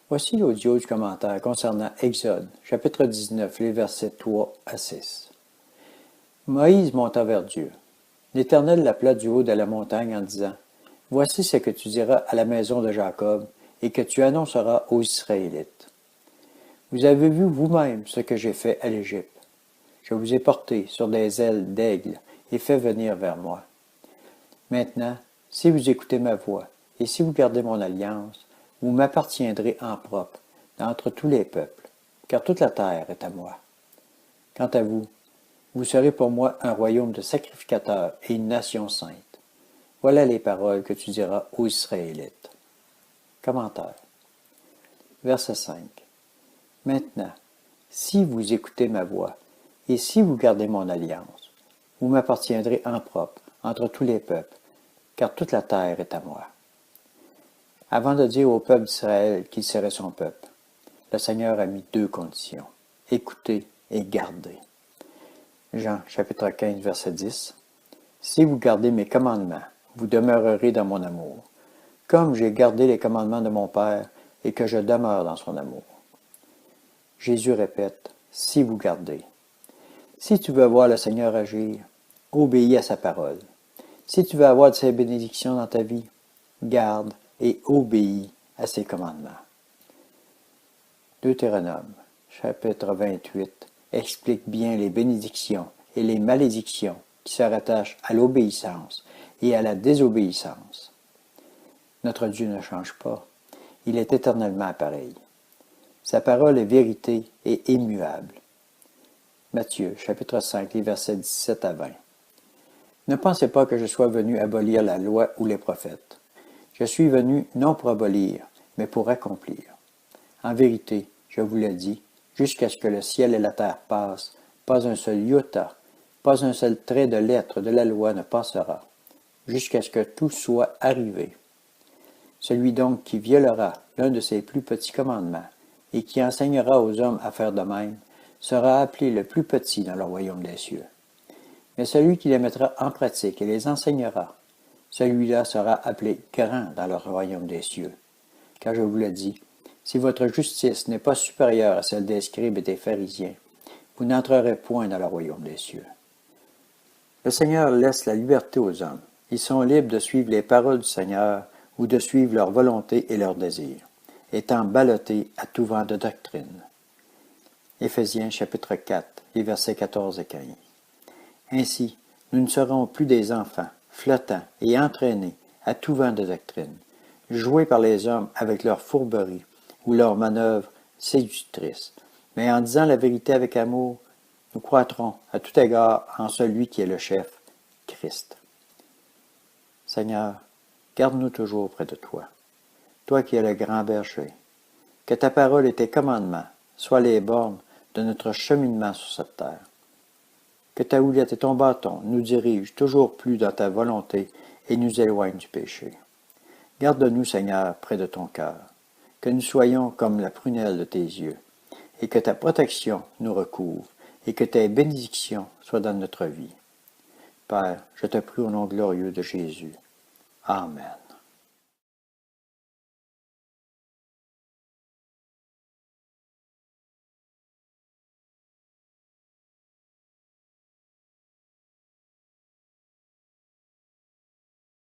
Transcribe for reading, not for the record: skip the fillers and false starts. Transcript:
Voici l'audio du commentaire concernant Exode, chapitre 19, les versets 3 à 6. Moïse monta vers Dieu. L'Éternel l'appela du haut de la montagne en disant, « Voici ce que tu diras à la maison de Jacob et que tu annonceras aux Israélites. Vous avez vu vous-même ce que j'ai fait à l'Égypte. Je vous ai porté sur des ailes d'aigle et fait venir vers moi. Maintenant, si vous écoutez ma voix et si vous gardez mon alliance, vous m'appartiendrez en propre d'entre tous les peuples, car toute la terre est à moi. Quant à vous, vous serez pour moi un royaume de sacrificateurs et une nation sainte. Voilà les paroles que tu diras aux Israélites. » Commentaire. Verset 5. Maintenant, si vous écoutez ma voix et si vous gardez mon alliance, vous m'appartiendrez en propre entre tous les peuples, car toute la terre est à moi. Avant de dire au peuple d'Israël qu'il serait son peuple, le Seigneur a mis deux conditions, écouter et garder. Jean chapitre 15, verset 10. Si vous gardez mes commandements, vous demeurerez dans mon amour, comme j'ai gardé les commandements de mon Père et que je demeure dans son amour. Jésus répète, si vous gardez. Si tu veux voir le Seigneur agir, obéis à sa parole. Si tu veux avoir de ses bénédictions dans ta vie, garde et obéis à ses commandements. Deutéronome, chapitre 28, explique bien les bénédictions et les malédictions qui se rattachent à l'obéissance et à la désobéissance. Notre Dieu ne change pas. Il est éternellement pareil. Sa parole est vérité et immuable. Matthieu, chapitre 5, les versets 17 à 20. Ne pensez pas que je sois venu abolir la loi ou les prophètes. Je suis venu non pour abolir, mais pour accomplir. En vérité, je vous le dis, jusqu'à ce que le ciel et la terre passent, pas un seul iota, pas un seul trait de lettre de la loi ne passera, jusqu'à ce que tout soit arrivé. Celui donc qui violera l'un de ces plus petits commandements, et qui enseignera aux hommes à faire de même, sera appelé le plus petit dans le royaume des cieux. Mais celui qui les mettra en pratique et les enseignera, celui-là sera appelé grand dans le royaume des cieux. Car je vous le dis, si votre justice n'est pas supérieure à celle des scribes et des pharisiens, vous n'entrerez point dans le royaume des cieux. Le Seigneur laisse la liberté aux hommes. Ils sont libres de suivre les paroles du Seigneur ou de suivre leur volonté et leurs désirs, étant ballottés à tout vent de doctrine. Éphésiens chapitre 4, les versets 14 et 15. Ainsi, nous ne serons plus des enfants, flottants et entraînés à tout vent de doctrine, joués par les hommes avec leurs fourberies ou leurs manœuvres séductrices, mais en disant la vérité avec amour, nous croîtrons à tout égard en celui qui est le chef, Christ. Seigneur, garde-nous toujours près de toi, toi qui es le grand berger, que ta parole et tes commandements soient les bornes de notre cheminement sur cette terre. Que ta houlette et ton bâton nous dirigent toujours plus dans ta volonté et nous éloignent du péché. Garde-nous, Seigneur, près de ton cœur, que nous soyons comme la prunelle de tes yeux, et que ta protection nous recouvre, et que tes bénédictions soient dans notre vie. Père, je te prie au nom glorieux de Jésus. Amen.